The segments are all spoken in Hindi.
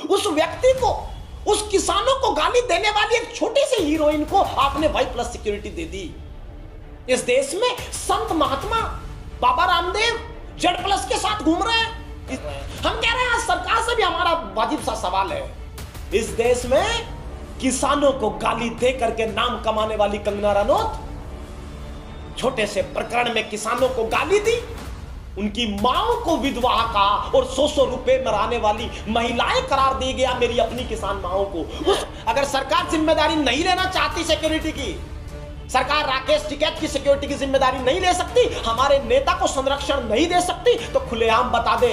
उस व्यक्ति को, उस किसानों को गाली देने वाली एक छोटी सी हीरोइन को आपने वाई प्लस सिक्योरिटी दे दी। इस देश में संत महात्मा बाबा रामदेव जेड प्लस के साथ घूम रहे हैं। हम कह रहे हैं सरकार से भी हमारा वाजिब सा सवाल है, इस देश में किसानों को गाली दे करके नाम कमाने वाली कंगना रनौत छोटे से प्रकरण में किसानों को गाली दी, उनकी माओ को विधवा का और 100 रुपए मराने वाली महिलाएं करार दी गया मेरी अपनी किसान माओ को। अगर सरकार जिम्मेदारी नहीं लेना चाहती सिक्योरिटी की, सरकार राकेश टिकैत की सिक्योरिटी की जिम्मेदारी नहीं ले सकती, हमारे नेता को संरक्षण नहीं दे सकती, तो खुलेआम बता दे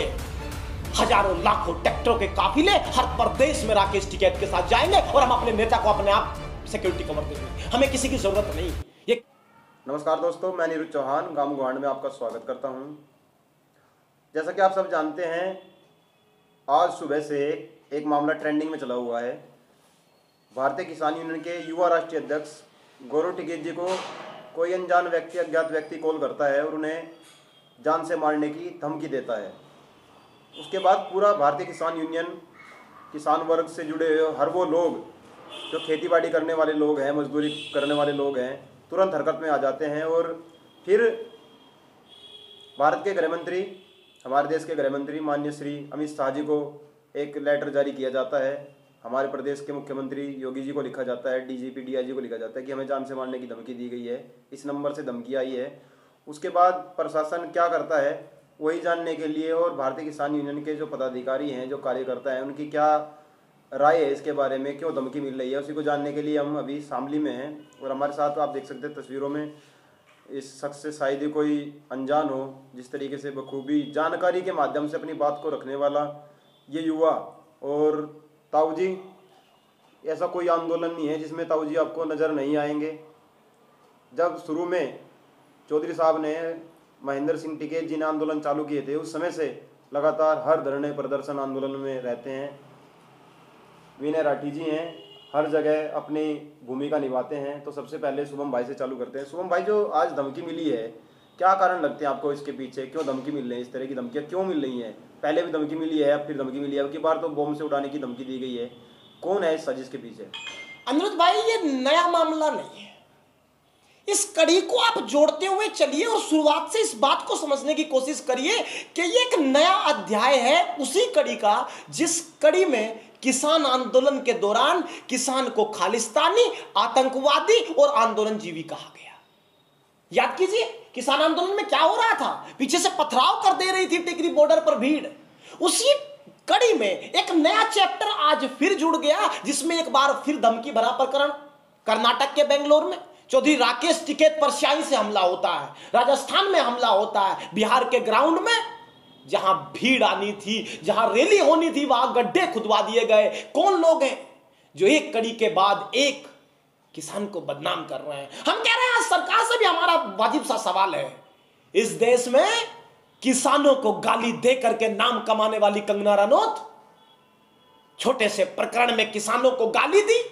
हजारों लाखों ट्रैक्टरों के काफिले हर प्रदेश में राकेश टिकैत के साथ जाएंगे और हम अपने नेता को अपने आप सिक्योरिटी कवर देंगे। हमें किसी की जरूरत नहीं। ये नमस्कार दोस्तों, मैं नीरज चौहान गांव गुवांड में आपका स्वागत करता हूं। जैसा कि आप सब जानते हैं, आज सुबह से एक मामला ट्रेंडिंग में चला हुआ है। भारतीय किसान यूनियन के युवा राष्ट्रीय अध्यक्ष गौरव टिकैत जी को कोई अनजान व्यक्ति, अज्ञात व्यक्ति कॉल करता है और उन्हें जान से मारने की धमकी देता है। उसके बाद पूरा भारतीय किसान यूनियन, किसान वर्ग से जुड़े हुए हर वो लोग जो खेतीबाड़ी करने वाले लोग हैं, मजदूरी करने वाले लोग हैं, तुरंत हरकत में आ जाते हैं। और फिर भारत के गृह मंत्री, हमारे देश के गृह मंत्री माननीय श्री अमित शाह जी को एक लेटर जारी किया जाता है। हमारे प्रदेश के मुख्यमंत्री योगी जी को लिखा जाता है, डीजीपी डीआईजी को लिखा जाता है कि हमें जान से मारने की धमकी दी गई है, इस नंबर से धमकी आई है। उसके बाद प्रशासन क्या करता है वही जानने के लिए, और भारतीय किसान यूनियन के जो पदाधिकारी हैं, जो कार्यकर्ता हैं, उनकी क्या राय है इसके बारे में, क्यों धमकी मिल रही है, उसी को जानने के लिए हम अभी शामली में हैं। और हमारे साथ आप देख सकते हैं तस्वीरों में, इस शख्स से शायद ही कोई अनजान हो, जिस तरीके से बखूबी जानकारी के माध्यम से अपनी बात को रखने वाला ये युवा। और ताऊ जी, ऐसा कोई आंदोलन नहीं है जिसमें ताऊ जी आपको नज़र नहीं आएंगे। जब शुरू में चौधरी साहब ने, महेंद्र सिंह टिकैत जी ने आंदोलन चालू किए थे, उस समय से लगातार हर धरने प्रदर्शन आंदोलन में रहते हैं। विनय राठी जी हैं, हर जगह अपनी भूमिका निभाते हैं। तो सबसे पहले शुभम भाई से चालू करते हैं। शुभम भाई, जो आज धमकी मिली है, क्या कारण लगते हैं आपको इसके पीछे? क्यों धमकी मिल रही है? इस तरह की धमकियाँ क्यों मिल रही हैं? पहले भी धमकी मिली है, अब फिर धमकी मिली है, अब की बार तो बॉम्ब से उड़ाने की धमकी दी गई है। कौन है इस साजिश के पीछे? अनिरुद्ध भाई, ये नया मामला नहीं है। इस कड़ी को आप जोड़ते हुए चलिए और शुरुआत से इस बात को समझने की कोशिश करिए कि ये एक नया अध्याय है उसी कड़ी का, जिस कड़ी में किसान आंदोलन के दौरान किसान को खालिस्तानी, आतंकवादी और आंदोलनजीवी कहा गया। याद कीजिए, किसान आंदोलन में क्या हो रहा था? पीछे से पथराव कर दे रही थी टिकरी बॉर्डर पर भीड़। उसी कड़ी में एक नया चैप्टर आज फिर जुड़ गया, जिसमें एक बार फिर धमकी भरा प्रकरण कर्नाटक के बेंगलोर में चौधरी राकेश टिकैत पर स्याही से हमला होता है, राजस्थान में हमला होता है, बिहार के ग्राउंड में जहां भीड़ आनी थी, जहां रैली होनी थी, वहां गड्ढे खुदवा दिए गए। कौन लोग हैं जो एक कड़ी के बाद एक किसान को बदनाम कर रहे हैं? हम कह रहे हैं सरकार से भी हमारा वाजिब सा सवाल है, इस देश में किसानों को गाली दे करके नाम कमाने वाली कंगना रनौत छोटे से प्रकरण में किसानों को गाली दी,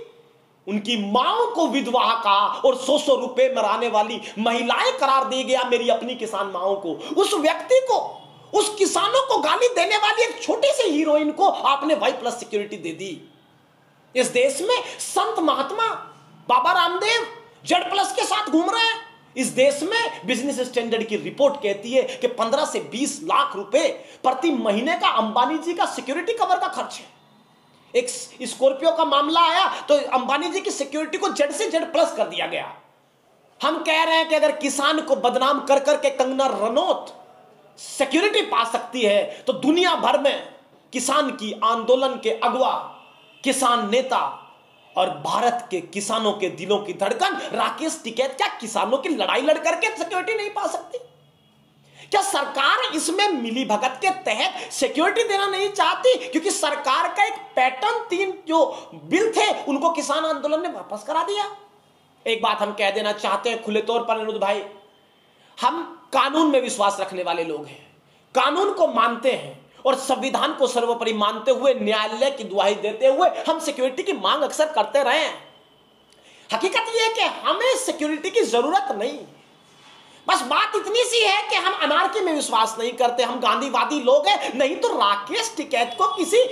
उनकी माओ को विधवा का और 100 रुपए मराने वाली महिलाएं करार दी गया मेरी अपनी किसान माओ को। उस व्यक्ति को, उस किसानों को गाली देने वाली एक छोटी सी हीरोइन को आपने वाई प्लस सिक्योरिटी दे दी। इस देश में संत महात्मा बाबा रामदेव जेड प्लस के साथ घूम रहे हैं। इस देश में बिजनेस स्टैंडर्ड की रिपोर्ट कहती है कि 15 से 20 लाख रुपए प्रति महीने का अंबानी जी का सिक्योरिटी कवर का खर्च है। एक स्कॉर्पियो का मामला आया तो अंबानी जी की सिक्योरिटी को जेड से जेड प्लस कर दिया गया। हम कह रहे हैं कि अगर किसान को बदनाम कर करके कंगना रनौत सिक्योरिटी पा सकती है, तो दुनिया भर में किसान की आंदोलन के अगवा, किसान नेता और भारत के किसानों के दिलों की धड़कन राकेश टिकैत क्या किसानों की लड़ाई लड़ करके सिक्योरिटी नहीं पा सकती? क्या सरकार इसमें मिली भगत के तहत सिक्योरिटी देना नहीं चाहती? क्योंकि सरकार का एक पैटर्न 3 जो बिल थे उनको किसान आंदोलन ने वापस करा दिया। एक बात हम कह देना चाहते हैं खुले तौर पर अनिरुद्ध भाई, हम कानून में विश्वास रखने वाले लोग हैं, कानून को मानते हैं और संविधान को सर्वोपरि मानते हुए, न्यायालय की दुहाई देते हुए हम सिक्योरिटी की मांग अक्सर करते रहे हैं। हकीकत यह है कि हमें सिक्योरिटी की जरूरत नहीं, बस बात इतनी सी है कि हम अनारकी में विश्वास नहीं करते, हम गांधीवादी लोग हैं। नहीं तो राकेश टिकैत को किसी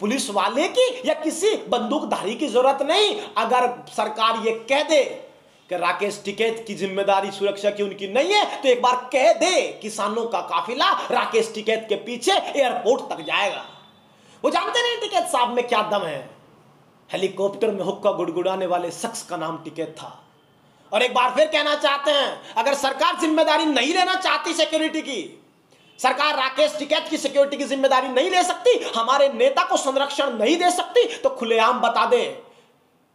पुलिस वाले की या किसी बंदूकधारी की जरूरत नहीं। अगर सरकार ये कह दे कि राकेश टिकैत की जिम्मेदारी सुरक्षा की उनकी नहीं है, तो एक बार कह दे किसानों का काफिला राकेश टिकैत के पीछे एयरपोर्ट तक जाएगा। वो जानते नहीं टिकैत साहब में क्या दम है। हेलीकॉप्टर में हुक्का गुड़गुड़ाने वाले शख्स का नाम टिकैत था। और एक बार फिर कहना चाहते हैं, अगर सरकार जिम्मेदारी नहीं लेना चाहती सिक्योरिटी की, सरकार राकेश टिकैत की सिक्योरिटी की जिम्मेदारी नहीं ले सकती, हमारे नेता को संरक्षण नहीं दे सकती, तो खुलेआम बता दे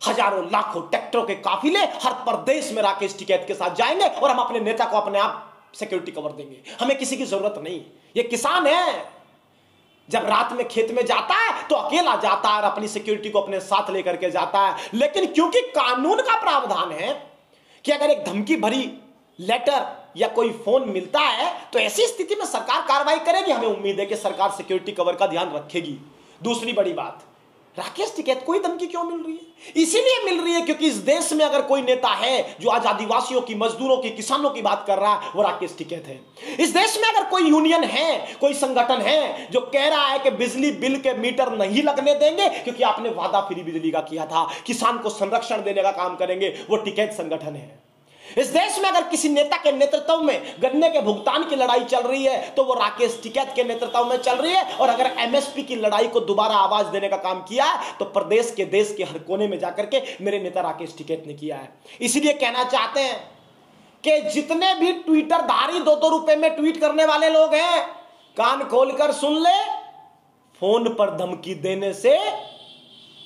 हजारों लाखों ट्रैक्टरों के काफिले हर प्रदेश में राकेश टिकैत के साथ जाएंगे और हम अपने नेता को अपने आप सिक्योरिटी कवर देंगे। हमें किसी की जरूरत नहीं। ये किसान है, जब रात में खेत में जाता है तो अकेला जाता है और अपनी सिक्योरिटी को अपने साथ लेकर के जाता है। लेकिन क्योंकि कानून का प्रावधान है कि अगर एक धमकी भरी लेटर या कोई फोन मिलता है तो ऐसी स्थिति में सरकार कार्रवाई करेगी। हमें उम्मीद है कि सरकार सिक्योरिटी कवर का ध्यान रखेगी। दूसरी बड़ी बात, राकेश टिकैत को धमकी क्यों मिल रही है? इसीलिए मिल रही है क्योंकि इस देश में अगर कोई नेता है जो आज आदिवासियों की, मजदूरों की, किसानों की बात कर रहा है, वो राकेश टिकैत है। इस देश में अगर कोई यूनियन है, कोई संगठन है जो कह रहा है कि बिजली बिल के मीटर नहीं लगने देंगे क्योंकि आपने वादा फ्री बिजली का किया था, किसान को संरक्षण देने का काम करेंगे, वो टिकैत संगठन है। इस देश में अगर किसी नेता के नेतृत्व में गन्ने के भुगतान की लड़ाई चल रही है तो वो राकेश टिकैत के नेतृत्व में चल रही है। और अगर एमएसपी की लड़ाई को दोबारा आवाज देने का काम किया तो प्रदेश के, देश के हर कोने में जाकर के मेरे नेता राकेश टिकैत ने किया है। इसीलिए कहना चाहते हैं कि जितने भी ट्विटर धारी 2-2 रुपए में ट्वीट करने वाले लोग हैं, कान खोलकर सुन ले, फोन पर धमकी देने से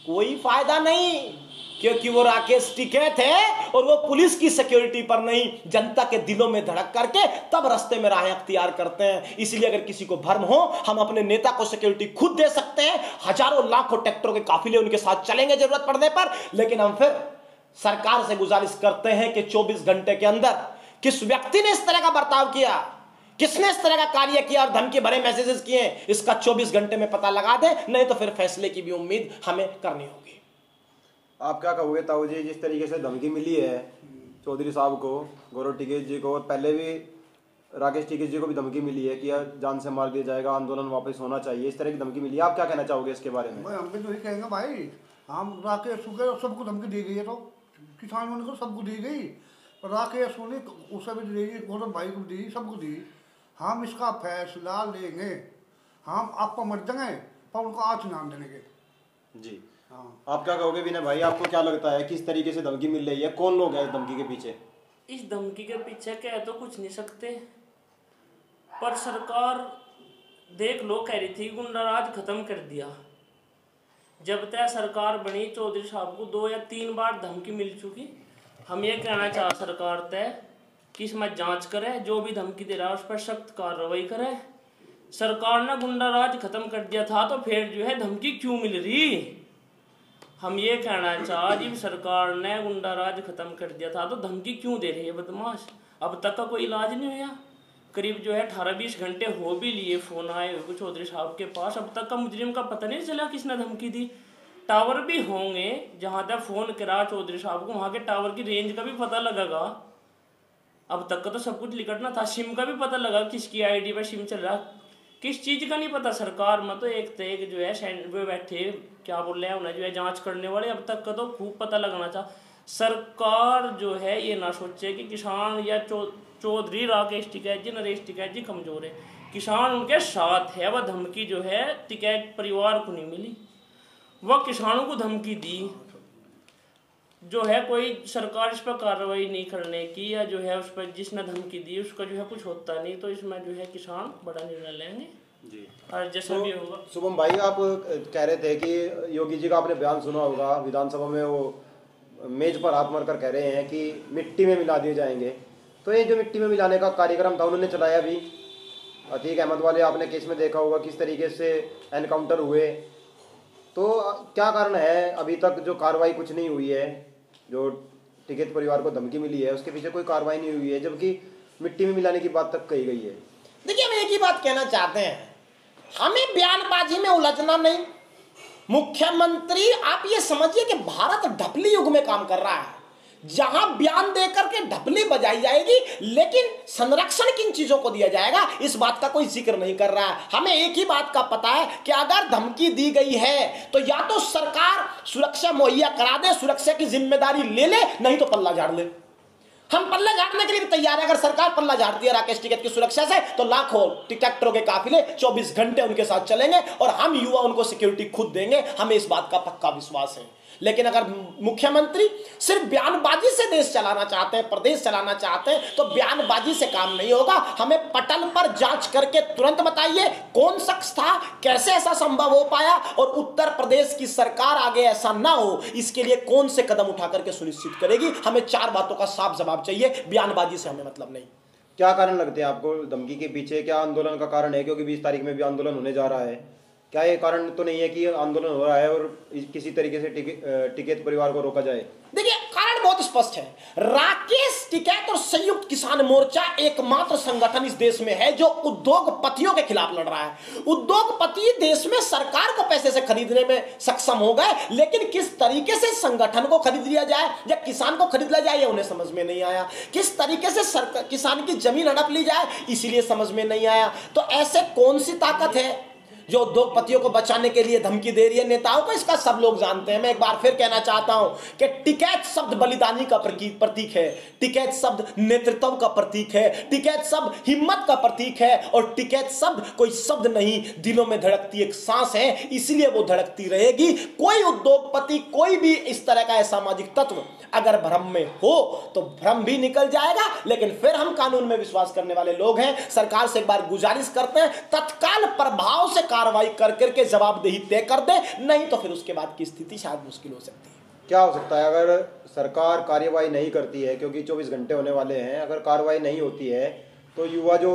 कोई फायदा नहीं, क्योंकि वो राकेश टिकैत है और वो पुलिस की सिक्योरिटी पर नहीं, जनता के दिलों में धड़क करके तब रास्ते में राहें अख्तियार करते हैं। इसलिए अगर किसी को भ्रम हो, हम अपने नेता को सिक्योरिटी खुद दे सकते हैं। हजारों लाखों ट्रैक्टरों के काफिले उनके साथ चलेंगे जरूरत पड़ने पर। लेकिन हम फिर सरकार से गुजारिश करते हैं कि 24 घंटे के अंदर किस व्यक्ति ने इस तरह का बर्ताव किया, किसने इस तरह का कार्य किया और धमकी भरे मैसेजेस किए, इसका 24 घंटे में पता लगा दे, नहीं तो फिर फैसले की भी उम्मीद हमें करनी होगी। आप क्या कहोगे ताऊ जी, जिस तरीके से धमकी मिली है चौधरी साहब को, गौरव टिकैत जी को, और पहले भी राकेश टिकैत जी को भी धमकी मिली है कि जान से मार दिया जाएगा, आंदोलन वापस होना चाहिए, इस तरह की धमकी मिली है, आप क्या कहना चाहोगे इसके बारे में? हम भी तो यही कहेंगे भाई, हम राकेश को सबको धमकी दी गई है, तो किसानों को सबको दी गई, राकेश ने उसे भी दी, गौरव भाई को दी, सबको दी। हम इसका फैसला लेंगे, हम आपको मर जाएंगे पर उनको आज नाम देंगे जी। आप क्या कहोगे विनय भाई, आपको क्या लगता है किस तरीके से धमकी मिल रही है, कौन लोग हैं इस धमकी के पीछे? इस धमकी के पीछे कह तो कुछ नहीं सकते, पर सरकार देख लो कह रही थी गुंडाराज खत्म कर दिया। जब तक सरकार बनी चौधरी साहब को 2 या 3 बार धमकी मिल चुकी। हम ये कहना चाह सरकार तय कि इसमें जांच करे, जो भी धमकी दे रहा है उस पर सख्त कार्रवाई करे। सरकार ने गुंडाराज खत्म कर दिया था तो फिर जो है धमकी क्यों मिल रही? हम ये कहना चाह, जब सरकार ने गुंडाराज खत्म कर दिया था तो धमकी क्यों दे रही है बदमाश? अब तक का कोई इलाज नहीं हुआ। करीब जो है 18-20 घंटे हो भी लिए फोन आए हुए चौधरी साहब के पास, अब तक का मुजरिम का पता नहीं चला किसने धमकी दी। टावर भी होंगे जहां तक फोन करा चौधरी साहब को, वहां के टावर की रेंज का भी पता लगेगा। अब तक का तो सब कुछ लिखटना था, सिम का भी पता लगा किसकी आईडी पर सिम चल रहा, किस चीज का नहीं पता। सरकार में तो एक जो है वो बैठे क्या बोल रहे हैं उन्हें जो है जांच करने वाले, अब तक का तो खूब पता लगाना था। सरकार जो है ये ना सोचे कि किसान या चौधरी राकेश टिकैत जी, नरेश टिकैत जी कमजोर है, किसान उनके साथ है। वह धमकी जो है टिकैत परिवार को नहीं मिली, वह किसानों को धमकी दी। जो है कोई सरकार इस पर कार्रवाई नहीं करने की, या जो है उस पर जिसने धमकी दी उसका जो है कुछ होता नहीं, तो इसमें जो है किसान बड़ा निर्णय लेंगे जी। और जैसा भी होगा। शुभम भाई, आप कह रहे थे कि योगी जी का आपने बयान सुना होगा विधानसभा में, वो मेज पर हाथ मारकर कह रहे हैं कि मिट्टी में मिला दिए जाएंगे। तो ये जो मिट्टी में मिलाने का कार्यक्रम था उन्होंने चलाया भी, अतीक अहमद वाले आपने केस में देखा होगा किस तरीके से एनकाउंटर हुए। तो क्या कारण है अभी तक जो कार्रवाई कुछ नहीं हुई है, जो टिकैत परिवार को धमकी मिली है उसके पीछे कोई कार्रवाई नहीं हुई है, जबकि मिट्टी में मिलाने की बात तक कही गई है? देखिए, हम एक ही बात कहना चाहते हैं, हमें बयानबाजी में उलझना नहीं। मुख्यमंत्री, आप ये समझिए कि भारत ढपली युग में काम कर रहा है। जहां बयान देकर के ढपली बजाई जाएगी, लेकिन संरक्षण किन चीजों को दिया जाएगा इस बात का कोई जिक्र नहीं कर रहा है। हमें एक ही बात का पता है कि अगर धमकी दी गई है तो या तो सरकार सुरक्षा मुहैया करा दे, सुरक्षा की जिम्मेदारी ले ले, नहीं तो पल्ला झाड़ ले। हम पल्ला झाड़ने के लिए भी तैयार है। अगर सरकार पल्ला झाड़ती है राकेश टिकैत की सुरक्षा से तो लाखों टिकटरों के काफिले 24 घंटे उनके साथ चलेंगे और हम युवा उनको सिक्योरिटी खुद देंगे, हमें इस बात का पक्का विश्वास है। लेकिन अगर मुख्यमंत्री सिर्फ बयानबाजी से देश चलाना चाहते हैं, प्रदेश चलाना चाहते हैं, तो बयानबाजी से काम नहीं होगा। हमें पटल पर जांच करके तुरंत बताइए कौन शख्स था, कैसे ऐसा संभव हो पाया, और उत्तर प्रदेश की सरकार आगे ऐसा ना हो इसके लिए कौन से कदम उठा करके सुनिश्चित करेगी। हमें 4 बातों का साफ जवाब चाहिए, बयानबाजी से हमें मतलब नहीं। क्या कारण लगते हैं आपको धमकी के पीछे? क्या आंदोलन का कारण है? क्योंकि 20 तारीख में भी आंदोलन होने जा रहा है। क्या ये कारण तो नहीं है कि आंदोलन हो रहा है और किसी तरीके से टिकैत परिवार को रोका जाए? देखिए, कारण बहुत स्पष्ट है। राकेश टिकैत और संयुक्त किसान मोर्चा एकमात्र संगठन इस देश में है जो उद्योगपतियों के खिलाफ लड़ रहा है। उद्योगपति देश में सरकार को पैसे से खरीदने में सक्षम हो गए, लेकिन किस तरीके से संगठन को खरीद लिया जाए या किसान को खरीद लिया जाए ये उन्हें समझ में नहीं आया। किस तरीके से किसान की जमीन हड़प ली जाए इसीलिए समझ में नहीं आया। तो ऐसे कौन सी ताकत है जो उद्योगपतियों को बचाने के लिए धमकी दे रही है नेताओं को? इसका सब लोग जानते हैं। मैं एक बार फिर कहना चाहता हूं कि टिकैत शब्द बलिदानी का प्रतीक है, टिकैत शब्द नेतृत्व का प्रतीक है, टिकैत शब्द हिम्मत का प्रतीक है, और टिकैत शब्द कोई शब्द नहीं, दिलों में धड़कती एक सांस है, इसलिए वो धड़कती रहेगी। कोई उद्योगपति, कोई भी इस तरह का सामाजिक तत्व अगर भ्रम में हो तो भ्रम भी निकल जाएगा। लेकिन फिर हम कानून में विश्वास करने वाले लोग हैं। सरकार से एक बार गुजारिश करते हैं तत्काल प्रभाव से कार्रवाई कर करके जवाबदेही तय कर दे, नहीं तो फिर उसके बाद की स्थिति शायद मुश्किल हो सकती है। क्या हो सकता है अगर सरकार कार्यवाही नहीं करती है, क्योंकि 24 घंटे होने वाले हैं, अगर कार्रवाई नहीं होती है तो युवा जो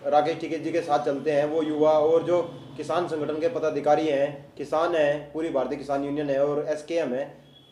राकेश टिकैत जी के साथ चलते हैं वो युवा और जो किसान संगठन के पदाधिकारी हैं, किसान हैं, पूरी भारतीय किसान यूनियन है और SKM है,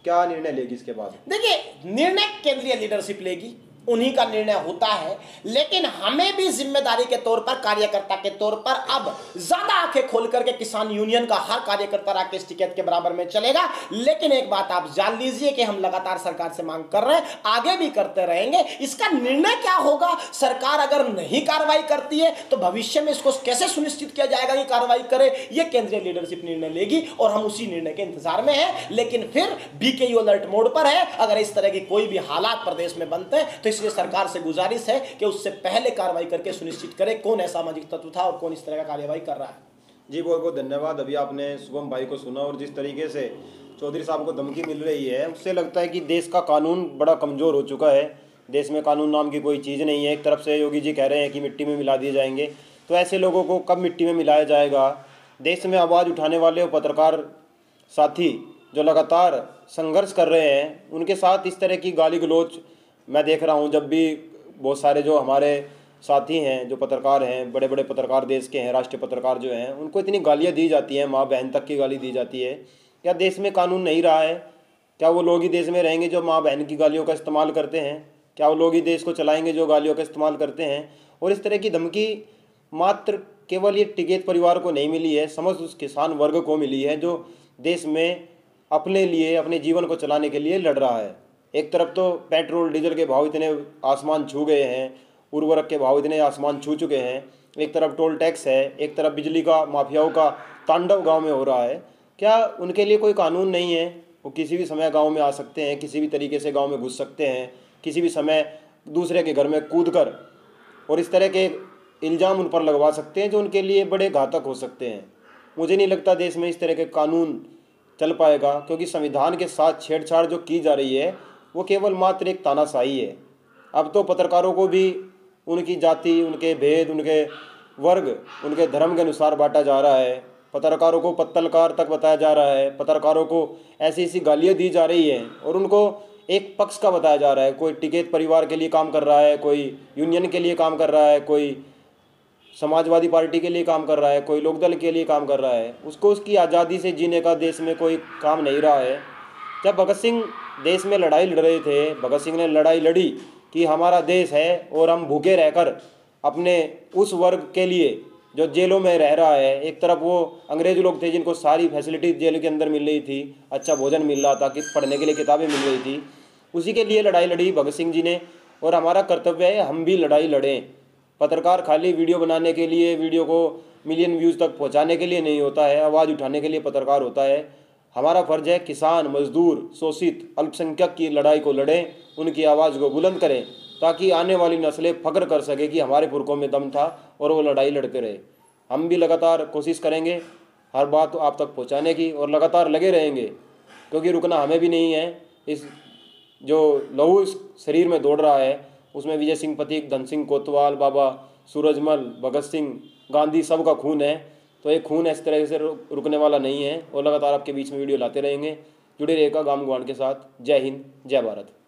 क्या निर्णय लेगी इसके बाद? देखिए, निर्णय केंद्रीय लीडरशिप लेगी, उन्हीं का निर्णय होता है। लेकिन हमें भी जिम्मेदारी के तौर पर, कार्यकर्ता के तौर पर अब ज्यादा आंखें खोल करके किसान यूनियन का हर कार्यकर्ता राकेश टिकैत के बराबर में चलेगा। लेकिन एक बात आप जान लीजिए कि हम लगातार सरकार से मांग कर रहे हैं, आगे भी करते रहेंगे। इसका निर्णय क्या होगा, सरकार अगर नहीं कार्रवाई करती है तो भविष्य में इसको कैसे सुनिश्चित किया जाएगा कि कार्रवाई करे, यह केंद्रीय लीडरशिप निर्णय लेगी और हम उसी निर्णय के इंतजार में हैं। लेकिन फिर BKU अलर्ट मोड पर है। अगर इस तरह की कोई भी हालात प्रदेश में बनते हैं तो इसलिए सरकार से गुजारिश है कि उससे पहले कार्रवाई करके सुनिश्चित करे कौन ऐसा सामाजिक तत्व था और कौन इस तरह का कार्रवाई कर रहा है। जी बहुत बहुत धन्यवाद। अभी आपने शुभम भाई को सुना और जिस तरीके से चौधरी साहब को धमकी मिल रही है उससे लगता है कि देश का कानून बड़ा कमज़ोर हो चुका है। देश में कानून नाम की कोई चीज़ नहीं है। एक तरफ से योगी जी कह रहे हैं कि मिट्टी में मिला दिए जाएंगे, तो ऐसे लोगों को कब मिट्टी में मिलाया जाएगा? देश में आवाज़ उठाने वाले पत्रकार साथी जो लगातार संघर्ष कर रहे हैं उनके साथ इस तरह की गाली गलौज मैं देख रहा हूँ। जब भी बहुत सारे जो हमारे साथी हैं, जो पत्रकार हैं, बड़े बड़े पत्रकार देश के हैं, राष्ट्रीय पत्रकार जो हैं, उनको इतनी गालियाँ दी जाती हैं, माँ बहन तक की गाली दी जाती है। क्या देश में कानून नहीं रहा है? क्या वो लोग ही देश में रहेंगे जो माँ बहन की गालियों का इस्तेमाल करते हैं? क्या वो लोग ही देश को चलाएंगे जो गालियों का इस्तेमाल करते हैं? और इस तरह की धमकी मात्र केवल ये टिकैत परिवार को नहीं मिली है, समस्त उस किसान वर्ग को मिली है जो देश में अपने लिए, अपने जीवन को चलाने के लिए लड़ रहा है। एक तरफ तो पेट्रोल डीजल के भाव इतने आसमान छू गए हैं, उर्वरक के भाव इतने आसमान छू चुके हैं, एक तरफ टोल टैक्स है, एक तरफ बिजली का माफियाओं का तांडव गांव में हो रहा है। क्या उनके लिए कोई कानून नहीं है? वो किसी भी समय गांव में आ सकते हैं, किसी भी तरीके से गांव में घुस सकते हैं, किसी भी समय दूसरे के घर में कूद कर और इस तरह के इल्ज़ाम उन पर लगवा सकते हैं जो उनके लिए बड़े घातक हो सकते हैं। मुझे नहीं लगता देश में इस तरह के कानून चल पाएगा, क्योंकि संविधान के साथ छेड़छाड़ जो की जा रही है वो केवल मात्र एक तानाशाही है। अब तो पत्रकारों को भी उनकी जाति, उनके भेद, उनके वर्ग, उनके धर्म के अनुसार बांटा जा रहा है। पत्रकारों को पत्तलकार तक बताया जा रहा है, पत्रकारों को ऐसी ऐसी गालियाँ दी जा रही हैं और उनको एक पक्ष का बताया जा रहा है। कोई टिकैत परिवार के लिए काम कर रहा है, कोई यूनियन के लिए काम कर रहा है, कोई समाजवादी पार्टी के लिए काम कर रहा है, कोई लोकदल के लिए काम कर रहा है। उसको उसकी आज़ादी से जीने का देश में कोई काम नहीं रहा है। जब भगत सिंह देश में लड़ाई लड़ रहे थे, भगत सिंह ने लड़ाई लड़ी कि हमारा देश है और हम भूखे रहकर अपने उस वर्ग के लिए जो जेलों में रह रहा है, एक तरफ वो अंग्रेज लोग थे जिनको सारी फैसिलिटी जेल के अंदर मिल रही थी, अच्छा भोजन मिल रहा था, कि पढ़ने के लिए किताबें मिल रही थी, उसी के लिए लड़ाई लड़ी भगत सिंह जी ने, और हमारा कर्तव्य है हम भी लड़ाई लड़ें। पत्रकार खाली वीडियो बनाने के लिए, वीडियो को मिलियन व्यूज़ तक पहुंचाने के लिए नहीं होता है, आवाज़ उठाने के लिए पत्रकार होता है। हमारा फ़र्ज है किसान, मजदूर, शोषित, अल्पसंख्यक की लड़ाई को लड़ें, उनकी आवाज़ को बुलंद करें, ताकि आने वाली नस्लें फ़ख्र कर सके कि हमारे पुरखों में दम था और वो लड़ाई लड़ते रहे। हम भी लगातार कोशिश करेंगे हर बात आप तक पहुंचाने की, और लगातार लगे रहेंगे, क्योंकि रुकना हमें भी नहीं है। इस जो लहू इस शरीर में दौड़ रहा है उसमें विजय सिंह पथिक, धन सिंह कोतवाल, बाबा सूरजमल, भगत सिंह, गांधी, सब का खून है। तो ये खून इस तरह से रुकने वाला नहीं है, और लगातार आपके बीच में वीडियो लाते रहेंगे। जुड़े रहेगा गाम गवांड के साथ। जय हिंद, जय भारत।